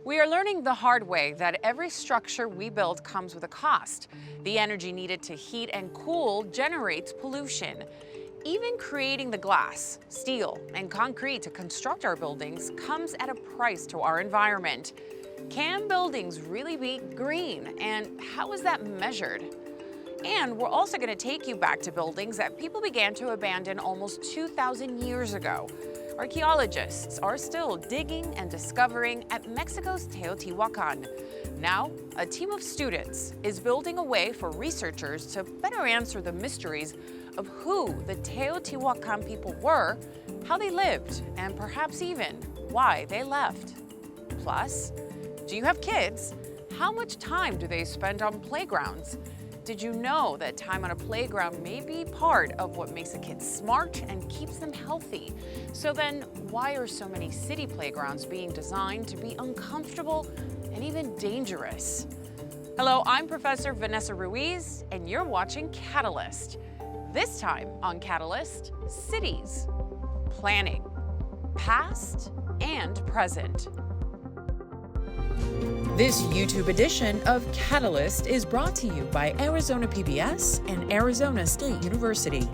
We are learning the hard way that every structure we build comes with a cost. The energy needed to heat and cool generates pollution. Even creating the glass, steel, and concrete to construct our buildings comes at a price to our environment. Can buildings really be green, and how is that measured? And we're also going to take you back to buildings that people began to abandon almost 2,000 years ago. Archaeologists are still digging and discovering at Mexico's Teotihuacan. Now, a team of students is building a way for researchers to better answer the mysteries of who the Teotihuacan people were, how they lived, and perhaps even why they left. Plus, do you have kids? How much time do they spend on playgrounds? Did you know that time on a playground may be part of what makes a kid smart and keeps them healthy? So then, why are so many city playgrounds being designed to be uncomfortable and even dangerous? Hello, I'm Professor Vanessa Ruiz, and you're watching Catalyst. This time on Catalyst, cities, planning, past and present. This YouTube edition of Catalyst is brought to you by Arizona PBS and Arizona State University.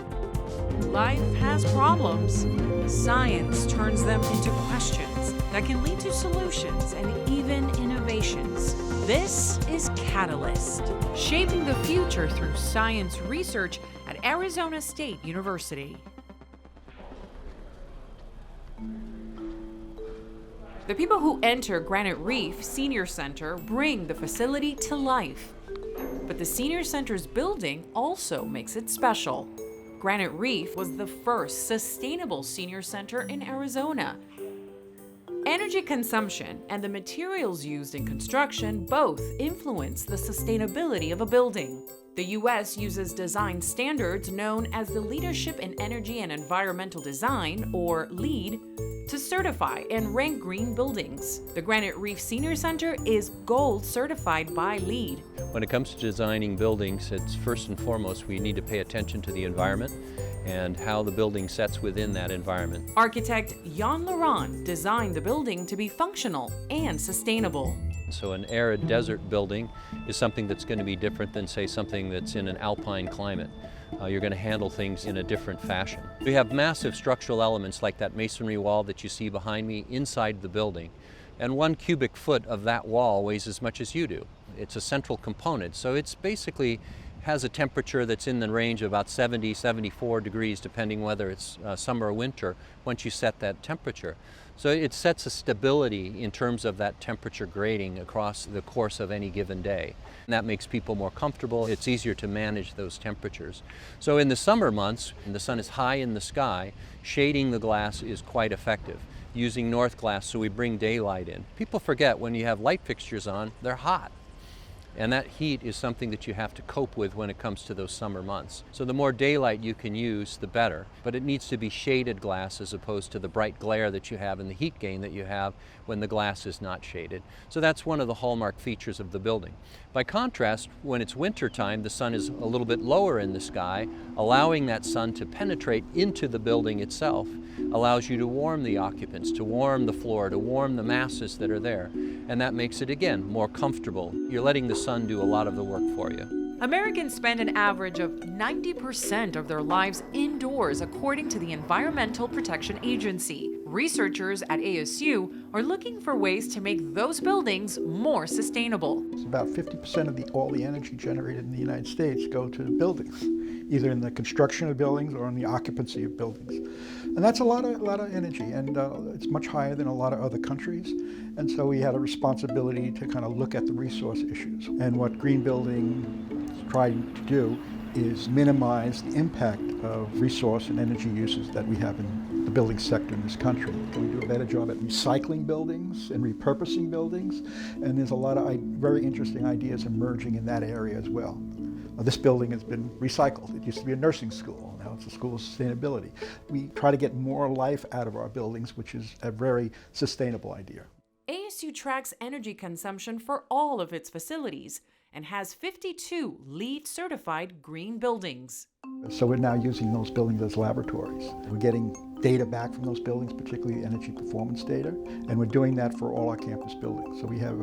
Life has problems. Science turns them into questions that can lead to solutions and even innovations. This is Catalyst, shaping the future through science research at Arizona State University. The people who enter Granite Reef Senior Center bring the facility to life. But the Senior Center's building also makes it special. Granite Reef was the first sustainable senior center in Arizona. Energy consumption and the materials used in construction both influence the sustainability of a building. The U.S. uses design standards known as the Leadership in Energy and Environmental Design, or LEED, to certify and rank green buildings. The Granite Reef Senior Center is gold certified by LEED. When it comes to designing buildings, it's first and foremost we need to pay attention to the environment and how the building sets within that environment. Architect Jan Laurent designed the building to be functional and sustainable. So an arid desert building is something that's going to be different than, say, something that's in an alpine climate. You're going to handle things in a different fashion. We have massive structural elements like that masonry wall that you see behind me inside the building. And 1 cubic foot of that wall weighs as much as you do. It's a central component, so it's basically has a temperature that's in the range of about 70, 74 degrees, depending whether it's summer or winter, once you set that temperature. So it sets a stability in terms of that temperature grading across the course of any given day. And that makes people more comfortable. It's easier to manage those temperatures. So in the summer months, when the sun is high in the sky, shading the glass is quite effective. Using north glass so we bring daylight in. People forget when you have light fixtures on, they're hot. And that heat is something that you have to cope with when it comes to those summer months. So the more daylight you can use, the better. But it needs to be shaded glass as opposed to the bright glare that you have and the heat gain that you have when the glass is not shaded. So that's one of the hallmark features of the building. By contrast, when it's winter time, the sun is a little bit lower in the sky, allowing that sun to penetrate into the building itself, allows you to warm the occupants, to warm the floor, to warm the masses that are there. And that makes it, again, more comfortable. You're letting the sun do a lot of the work for you. Americans spend an average of 90% of their lives indoors, according to the Environmental Protection Agency. Researchers at ASU are looking for ways to make those buildings more sustainable. It's about 50% of all the energy generated in the United States go to buildings, either in the construction of buildings or in the occupancy of buildings. And that's a lot of energy, and it's much higher than a lot of other countries. And so we had a responsibility to kind of look at the resource issues. And what green building is trying to do is minimize the impact of resource and energy uses that we have in the building sector in this country. Can we do a better job at recycling buildings and repurposing buildings? And there's a lot of very interesting ideas emerging in that area as well. This building has been recycled. It used to be a nursing school. Now it's a school of sustainability. We try to get more life out of our buildings, which is a very sustainable idea. ASU tracks energy consumption for all of its facilities and has 52 LEED certified green buildings. So we're now using those buildings as laboratories. We're getting data back from those buildings, particularly energy performance data, and we're doing that for all our campus buildings. So we have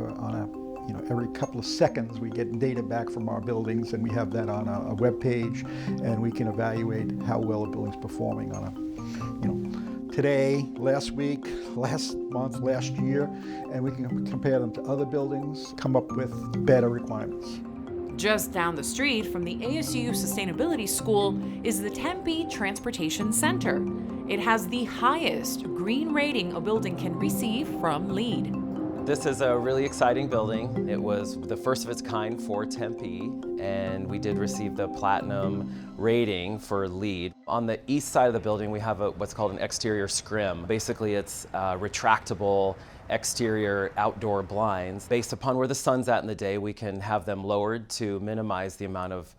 every couple of seconds we get data back from our buildings, and we have that on a web page, and we can evaluate how well a building's performing on today, last week, last month, last year, and we can compare them to other buildings, come up with better requirements. Just down the street from the ASU Sustainability School is the Tempe Transportation Center. It has the highest green rating a building can receive from LEED. This is a really exciting building. It was the first of its kind for Tempe, and we did receive the platinum rating for LEED. On the east side of the building, we have what's called an exterior scrim. Basically, it's retractable exterior outdoor blinds. Based upon where the sun's at in the day, we can have them lowered to minimize the amount of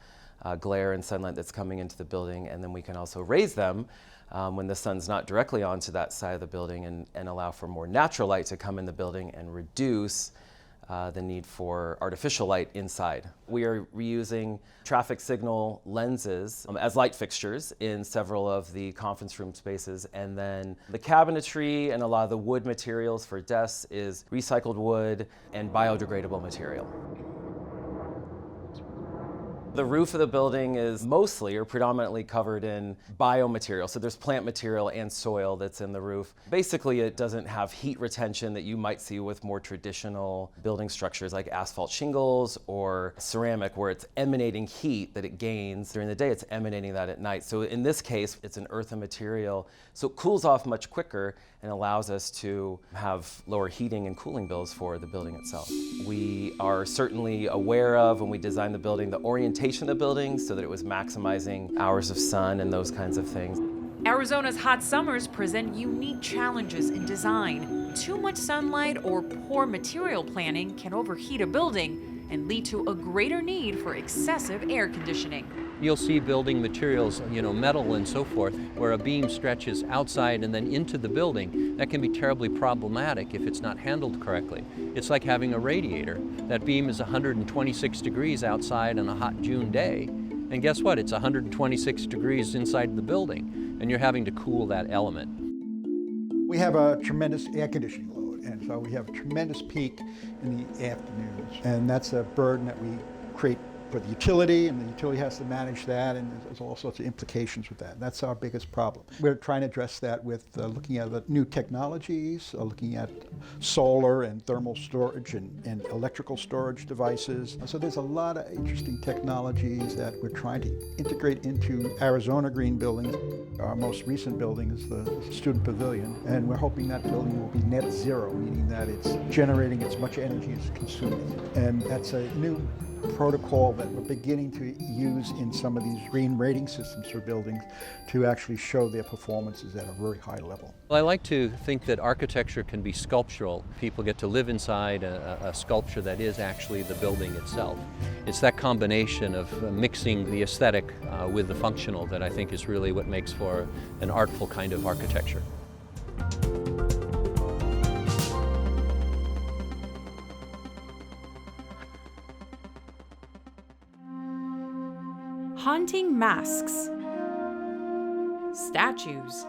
glare and sunlight that's coming into the building, and then we can also raise them when the sun's not directly onto that side of the building and allow for more natural light to come in the building and reduce the need for artificial light inside. We are reusing traffic signal lenses as light fixtures in several of the conference room spaces, and then the cabinetry and a lot of the wood materials for desks is recycled wood and biodegradable material. The roof of the building is mostly or predominantly covered in biomaterial. So there's plant material and soil that's in the roof. Basically, it doesn't have heat retention that you might see with more traditional building structures like asphalt shingles or ceramic, where it's emanating heat that it gains during the day. It's emanating that at night. So in this case, it's an earthen material. So it cools off much quicker and allows us to have lower heating and cooling bills for the building itself. We are certainly aware of, when we designed the building, the orientation of the building so that it was maximizing hours of sun and those kinds of things. Arizona's hot summers present unique challenges in design. Too much sunlight or poor material planning can overheat a building and lead to a greater need for excessive air conditioning. You'll see building materials, metal and so forth, where a beam stretches outside and then into the building. That can be terribly problematic if it's not handled correctly. It's like having a radiator. That beam is 126 degrees outside on a hot June day, and guess what? It's 126 degrees inside the building, and you're having to cool that element. We have a tremendous air conditioning load, and so we have a tremendous peak in the afternoons, and that's a burden that we create for the utility, and the utility has to manage that, and there's all sorts of implications with that. That's our biggest problem. We're trying to address that with looking at the new technologies, looking at solar and thermal storage and electrical storage devices. So there's a lot of interesting technologies that we're trying to integrate into Arizona green buildings. Our most recent building is the Student Pavilion, and we're hoping that building will be net zero, meaning that it's generating as much energy as it's consuming. And that's a new protocol that we're beginning to use in some of these green rating systems for buildings to actually show their performances at a very high level. Well, I like to think that architecture can be sculptural. People get to live inside a sculpture that is actually the building itself. It's that combination of mixing the aesthetic with the functional that I think is really what makes for an artful kind of architecture. Haunting masks, statues,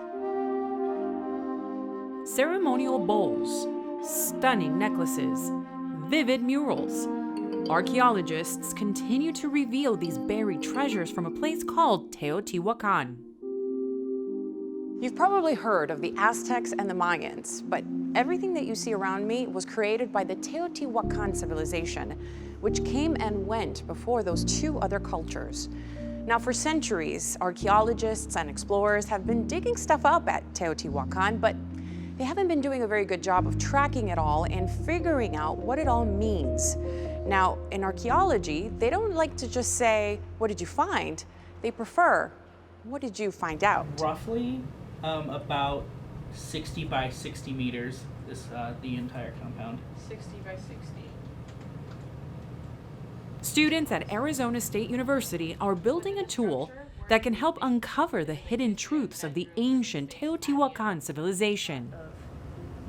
ceremonial bowls, stunning necklaces, vivid murals. Archaeologists continue to reveal these buried treasures from a place called Teotihuacan. You've probably heard of the Aztecs and the Mayans, but everything that you see around me was created by the Teotihuacan civilization, which came and went before those two other cultures. Now, for centuries, archaeologists and explorers have been digging stuff up at Teotihuacan, but they haven't been doing a very good job of tracking it all and figuring out what it all means. Now, in archaeology, they don't like to just say, "What did you find?" They prefer, "What did you find out?" Roughly about 60 by 60 meters is the entire compound. 60 by 60. Students at Arizona State University are building a tool that can help uncover the hidden truths of the ancient Teotihuacan civilization.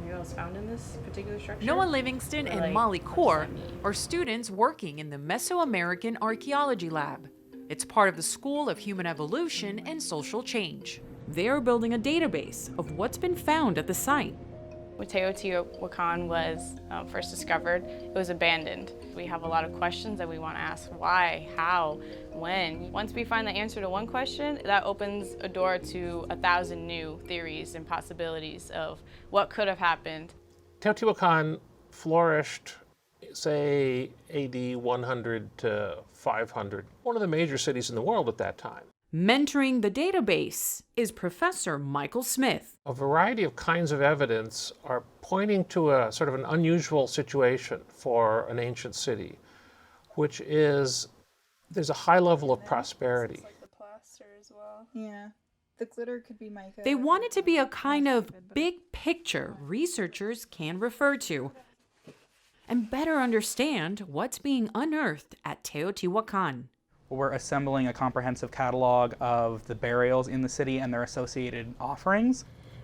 Murals found in this particular structure? Noah Livingston and Molly Kaur are students working in the Mesoamerican Archaeology Lab. It's part of the School of Human Evolution and Social Change. They are building a database of what's been found at the site. When Teotihuacan was first discovered, it was abandoned. We have a lot of questions that we want to ask: why, how, when. Once we find the answer to one question, that opens a door to 1,000 new theories and possibilities of what could have happened. Teotihuacan flourished, say, AD 100 to 500, one of the major cities in the world at that time. Mentoring the database is Professor Michael Smith. A variety of kinds of evidence are pointing to a sort of an unusual situation for an ancient city, which is there's a high level of prosperity. It's like the plaster as well. Yeah. The glitter could be mica. They want it to be a kind of big picture researchers can refer to and better understand what's being unearthed at Teotihuacan. We're assembling a comprehensive catalog of the burials in the city and their associated offerings.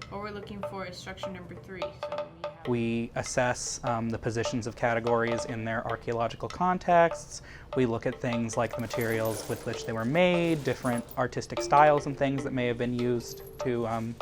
What we're looking for is structure number 3. So We assess the positions of categories in their archaeological contexts. We look at things like the materials with which they were made, different artistic styles and things that may have been used to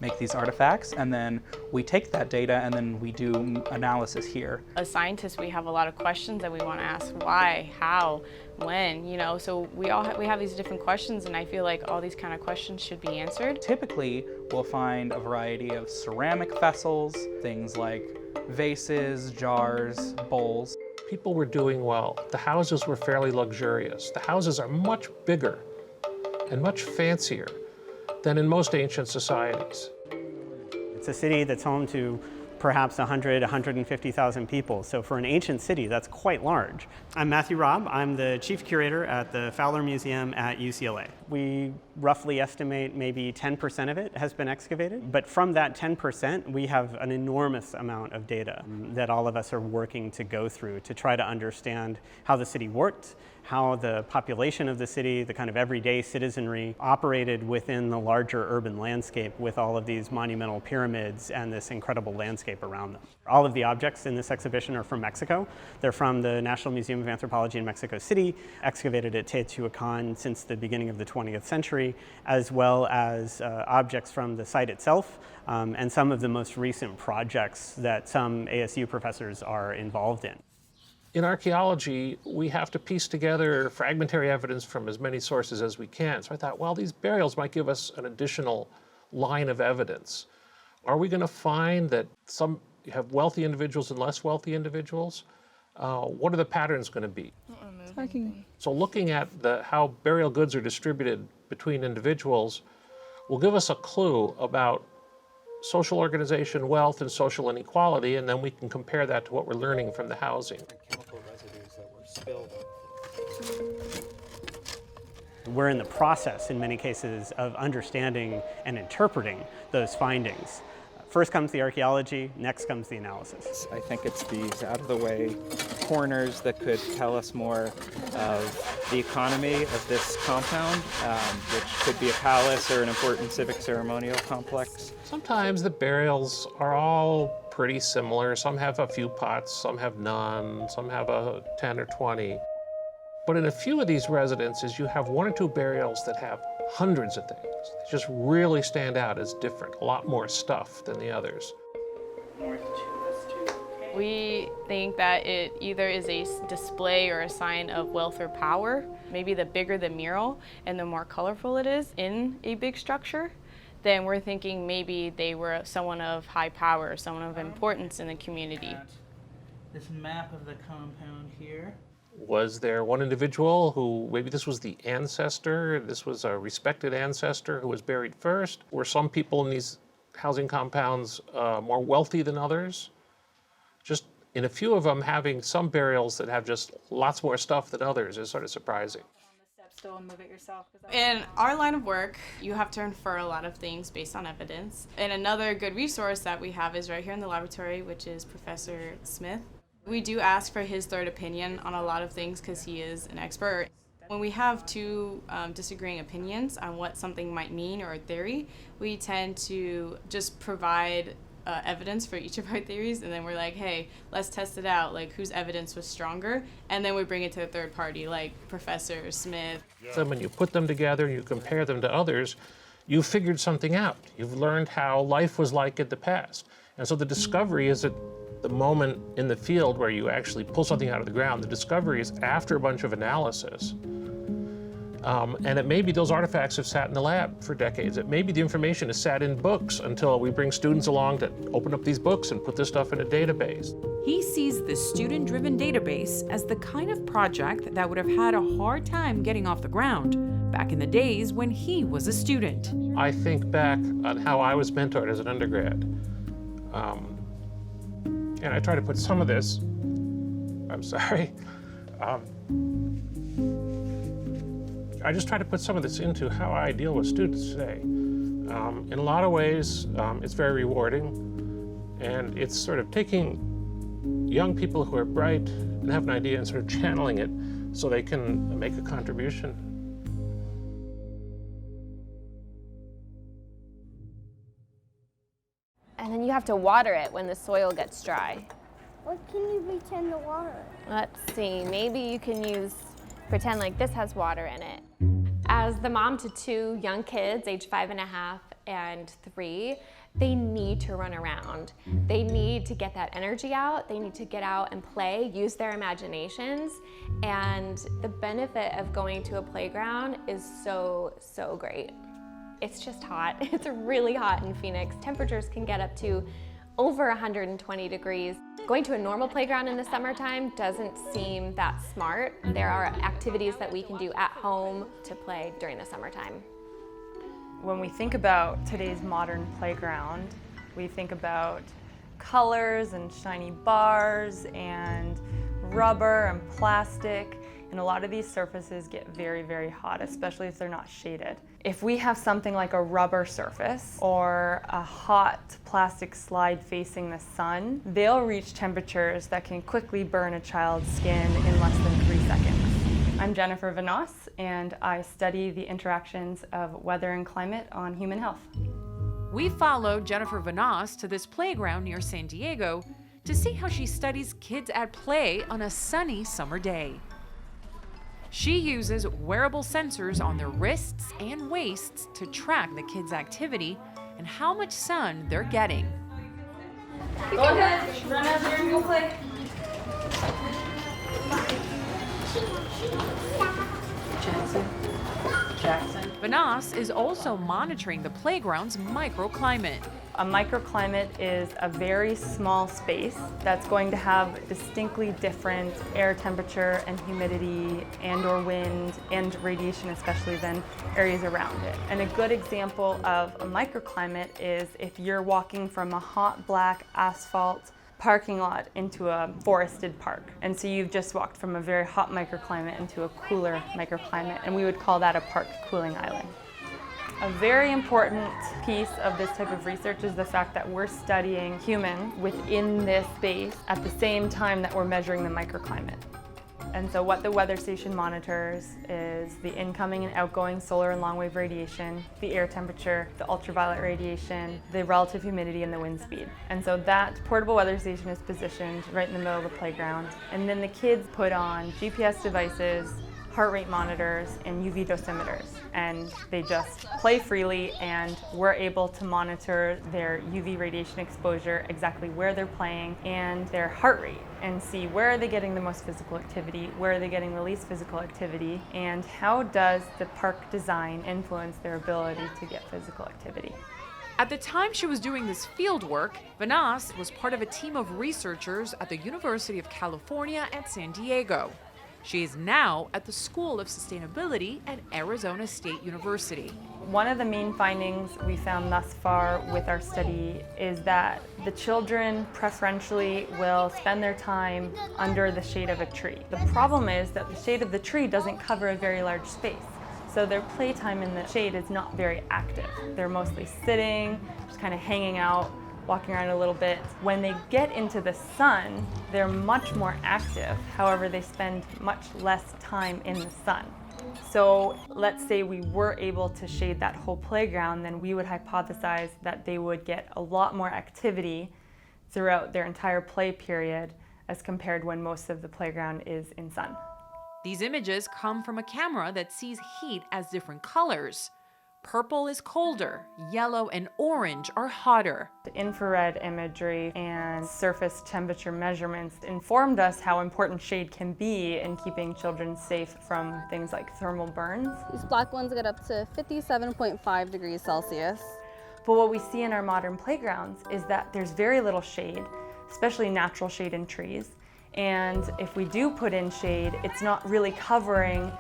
make these artifacts, and then we take that data and then we do analysis here. as scientists, we have a lot of questions that we want to ask: why, how, when, so we have these different questions, and I feel like all these kind of questions should be answered. Typically, we'll find a variety of ceramic vessels, things like vases, jars, bowls. People were doing well. The houses were fairly luxurious. The houses are much bigger and much fancier than in most ancient societies. It's a city that's home to perhaps 100, 150,000 people. So for an ancient city, that's quite large. I'm Matthew Robb. I'm the chief curator at the Fowler Museum at UCLA. We roughly estimate maybe 10% of it has been excavated. But from that 10%, we have an enormous amount of data that all of us are working to go through to try to understand how the city worked, how the population of the city, the kind of everyday citizenry, operated within the larger urban landscape with all of these monumental pyramids and this incredible landscape around them. All of the objects in this exhibition are from Mexico. They're from the National Museum of Anthropology in Mexico City, excavated at Teotihuacan since the beginning of the 20th century, as well as objects from the site itself, and some of the most recent projects that some ASU professors are involved in. In archaeology, we have to piece together fragmentary evidence from as many sources as we can. So I thought, well, these burials might give us an additional line of evidence. Are we going to find that some have wealthy individuals and less wealthy individuals? What are the patterns going to be? So looking at how burial goods are distributed between individuals will give us a clue about social organization, wealth, and social inequality, and then we can compare that to what we're learning from the housing. Chemical residues that were spilled. We're in the process, in many cases, of understanding and interpreting those findings. First comes the archaeology, next comes the analysis. I think it's these out-of-the-way corners that could tell us more of the economy of this compound, which could be a palace or an important civic ceremonial complex. Sometimes the burials are all pretty similar. Some have a few pots, some have none, some have 10 or 20. But in a few of these residences, you have 1 or 2 burials that have hundreds of things. They just really stand out as different, a lot more stuff than the others. We think that it either is a display or a sign of wealth or power. Maybe the bigger the mural and the more colorful it is in a big structure, then we're thinking maybe they were someone of high power, someone of importance in the community. This map of the compound here. Was there one individual who, maybe this was the ancestor, this was a respected ancestor who was buried first? Were some people in these housing compounds more wealthy than others? Just in a few of them, having some burials that have just lots more stuff than others is sort of surprising. In our line of work, you have to infer a lot of things based on evidence. And another good resource that we have is right here in the laboratory, which is Professor Smith. We do ask for his third opinion on a lot of things because he is an expert. When we have two disagreeing opinions on what something might mean or a theory, we tend to just provide evidence for each of our theories, and then we're like, hey, let's test it out, like whose evidence was stronger, and then we bring it to a third party, like Professor Smith. So when you put them together and you compare them to others, you figured something out. You've learned how life was like in the past. And so the discovery is at the moment in the field where you actually pull something out of the ground. The discovery is after a bunch of analysis. And it may be those artifacts have sat in the lab for decades. It may be the information has sat in books until we bring students along to open up these books and put this stuff in a database. He sees the student-driven database as the kind of project that would have had a hard time getting off the ground back in the days when he was a student. I think back on how I was mentored as an undergrad. And I try to put some of this, I just try to put some of this into how I deal with students today. In a lot of ways, it's very rewarding, and it's sort of taking young people who are bright and have an idea and sort of channeling it so they can make a contribution. And then you have to water it when the soil gets dry. What can you pretend to water? Let's see, maybe you can pretend like this has water in it. As the mom to 2 young kids, age 5.5 and 3, they need to run around. They need to get that energy out. They need to get out and play, use their imaginations. And the benefit of going to a playground is so, so great. It's just hot. It's really hot in Phoenix. Temperatures can get up to over 120 degrees. Going to a normal playground in the summertime doesn't seem that smart. There are activities that we can do at home to play during the summertime. When we think about today's modern playground, we think about colors and shiny bars and rubber and plastic. And a lot of these surfaces get very, very hot, especially if they're not shaded. If we have something like a rubber surface or a hot plastic slide facing the sun, they'll reach temperatures that can quickly burn a child's skin in less than 3 seconds. I'm Jennifer Vanos, and I study the interactions of weather and climate on human health. We followed Jennifer Vanos to this playground near San Diego to see how she studies kids at play on a sunny summer day. She uses wearable sensors on their wrists and waists to track the kids' activity and how much sun they're getting. Go ahead, run out there and go play. Jackson. Vanos is also monitoring the playground's microclimate. A microclimate is a very small space that's going to have distinctly different air temperature and humidity and or wind and radiation, especially than areas around it. And a good example of a microclimate is if you're walking from a hot black asphalt parking lot into a forested park. And so you've just walked from a very hot microclimate into a cooler microclimate, and we would call that a park cooling island. A very important piece of this type of research is the fact that we're studying humans within this space at the same time that we're measuring the microclimate. And so what the weather station monitors is the incoming and outgoing solar and long-wave radiation, the air temperature, the ultraviolet radiation, the relative humidity, and the wind speed. And so that portable weather station is positioned right in the middle of the playground. And then the kids put on GPS devices, heart rate monitors, and UV dosimeters. And they just play freely, and we're able to monitor their UV radiation exposure, exactly where they're playing, and their heart rate, and see where are they getting the most physical activity, where are they getting the least physical activity, and how does the park design influence their ability to get physical activity. At the time she was doing this field work, Vanos was part of a team of researchers at the University of California at San Diego. She is now at the School of Sustainability at Arizona State University. One of the main findings we found thus far with our study is that the children preferentially will spend their time under the shade of a tree. The problem is that the shade of the tree doesn't cover a very large space, so their playtime in the shade is not very active. They're mostly sitting, just kind of hanging out, walking around a little bit. When they get into the sun, they're much more active. However, they spend much less time in the sun. So let's say we were able to shade that whole playground, then we would hypothesize that they would get a lot more activity throughout their entire play period as compared when most of the playground is in sun. These images come from a camera that sees heat as different colors. Purple is colder, yellow and orange are hotter. The infrared imagery and surface temperature measurements informed us how important shade can be in keeping children safe from things like thermal burns. These black ones get up to 57.5 degrees Celsius. But what we see in our modern playgrounds is that there's very little shade, especially natural shade in trees. And if we do put in shade, it's not really covering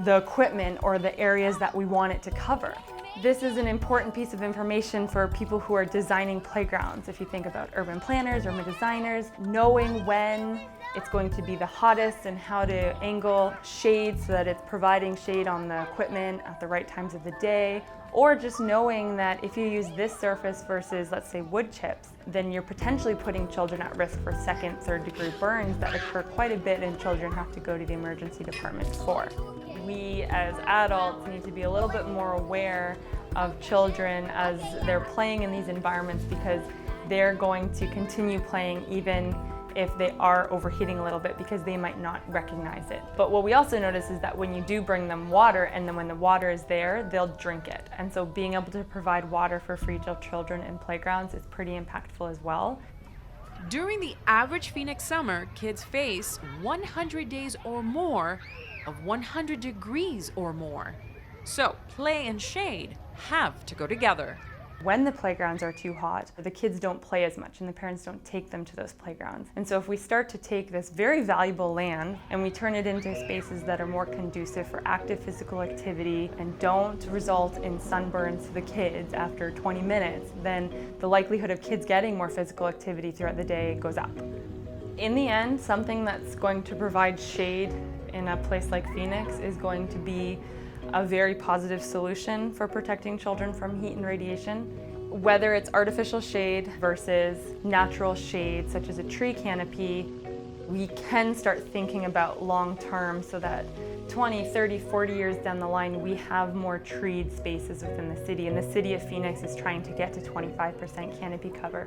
the equipment or the areas that we want it to cover. This is an important piece of information for people who are designing playgrounds. If you think about urban planners, urban designers, knowing when it's going to be the hottest and how to angle shade so that it's providing shade on the equipment at the right times of the day, or just knowing that if you use this surface versus, let's say, wood chips, then you're potentially putting children at risk for second, third degree burns that occur quite a bit and children have to go to the emergency department for. We as adults need to be a little bit more aware of children as they're playing in these environments because they're going to continue playing even if they are overheating a little bit because they might not recognize it. But what we also notice is that when you do bring them water and then when the water is there, they'll drink it. And so being able to provide water for fragile children in playgrounds is pretty impactful as well. During the average Phoenix summer, kids face 100 days or more of 100 degrees or more. So play and shade have to go together. When the playgrounds are too hot, the kids don't play as much and the parents don't take them to those playgrounds. And so if we start to take this very valuable land and we turn it into spaces that are more conducive for active physical activity and don't result in sunburns to the kids after 20 minutes, then the likelihood of kids getting more physical activity throughout the day goes up. In the end, something that's going to provide shade in a place like Phoenix is going to be a very positive solution for protecting children from heat and radiation. Whether it's artificial shade versus natural shade, such as a tree canopy, we can start thinking about long term so that 20, 30, 40 years down the line, we have more treed spaces within the city. And the city of Phoenix is trying to get to 25% canopy cover.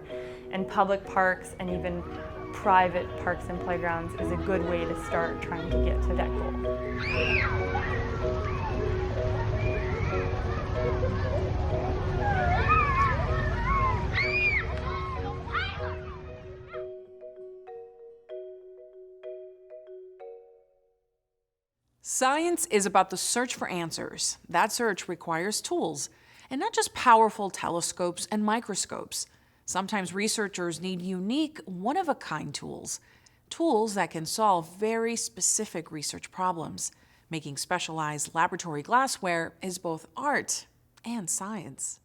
And public parks and even private parks and playgrounds is a good way to start trying to get to that goal. Science is about the search for answers. That search requires tools, and not just powerful telescopes and microscopes. Sometimes researchers need unique, one-of-a-kind tools, tools that can solve very specific research problems. Making specialized laboratory glassware is both art and science.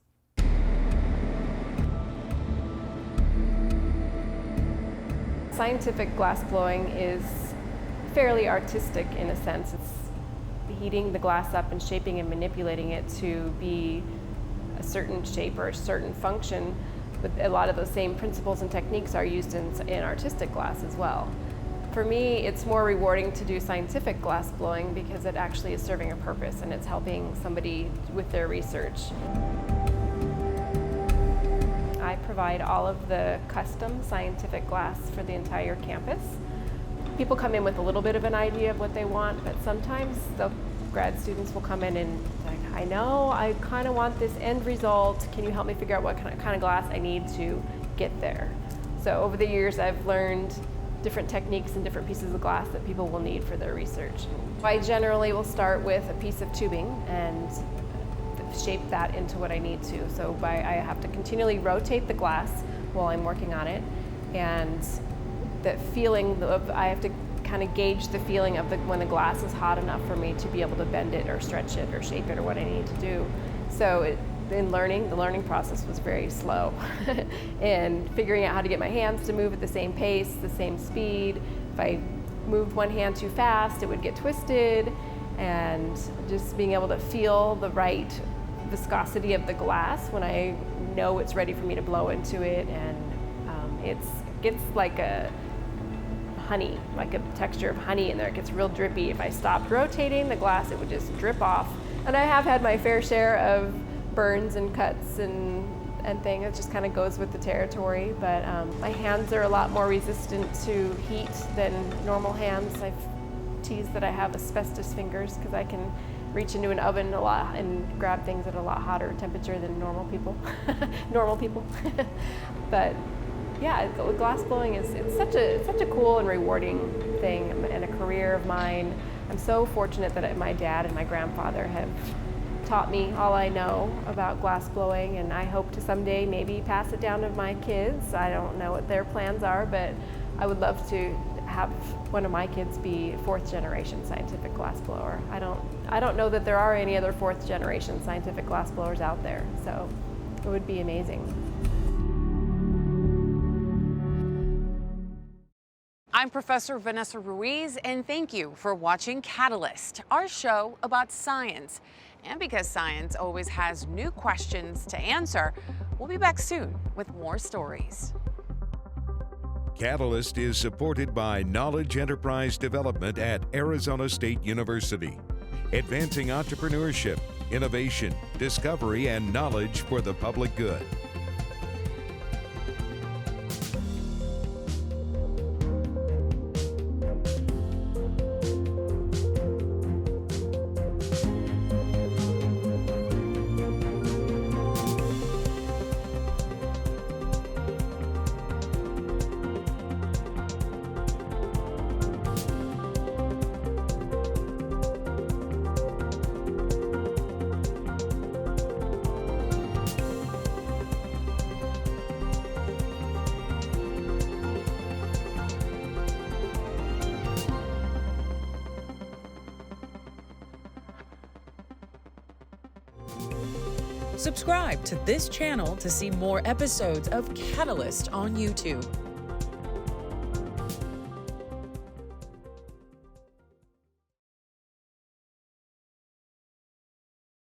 Scientific glass blowing is fairly artistic in a sense. It's heating the glass up and shaping and manipulating it to be a certain shape or a certain function, but a lot of those same principles and techniques are used in artistic glass as well. For me, it's more rewarding to do scientific glass blowing because it actually is serving a purpose and it's helping somebody with their research. I provide all of the custom scientific glass for the entire campus. People come in with a little bit of an idea of what they want, but sometimes the grad students will come in and like, I know I kind of want this end result. Can you help me figure out what kind of glass I need to get there? So over the years, I've learned different techniques and different pieces of glass that people will need for their research. I generally will start with a piece of tubing and shape that into what I need to. So I have to continually rotate the glass while I'm working on it, and that feeling of, I have to kind of gauge the feeling of when the glass is hot enough for me to be able to bend it or stretch it or shape it or what I need to do. So in learning, the learning process was very slow. And figuring out how to get my hands to move at the same pace, the same speed. If I moved one hand too fast, it would get twisted. And just being able to feel the right viscosity of the glass when I know it's ready for me to blow into it. And it gets like honey, like a texture of honey in there. It gets real drippy. If I stopped rotating the glass, it would just drip off. And I have had my fair share of burns and cuts and things. It just kind of goes with the territory. But my hands are a lot more resistant to heat than normal hands. I've teased that I have asbestos fingers because I can reach into an oven a lot and grab things at a lot hotter temperature than normal people. But yeah, glass blowing it's such a cool and rewarding thing and a career of mine. I'm so fortunate that my dad and my grandfather have taught me all I know about glass blowing, and I hope to someday maybe pass it down to my kids. I don't know what their plans are, but I would love to have one of my kids be fourth generation scientific glass blower. I don't know that there are any other fourth generation scientific glass blowers out there, so it would be amazing. I'm Professor Vanessa Ruiz, and thank you for watching Catalyst, our show about science. And because science always has new questions to answer, we'll be back soon with more stories. Catalyst is supported by Knowledge Enterprise Development at Arizona State University, advancing entrepreneurship, innovation, discovery, and knowledge for the public good. Subscribe to this channel to see more episodes of Catalyst on YouTube.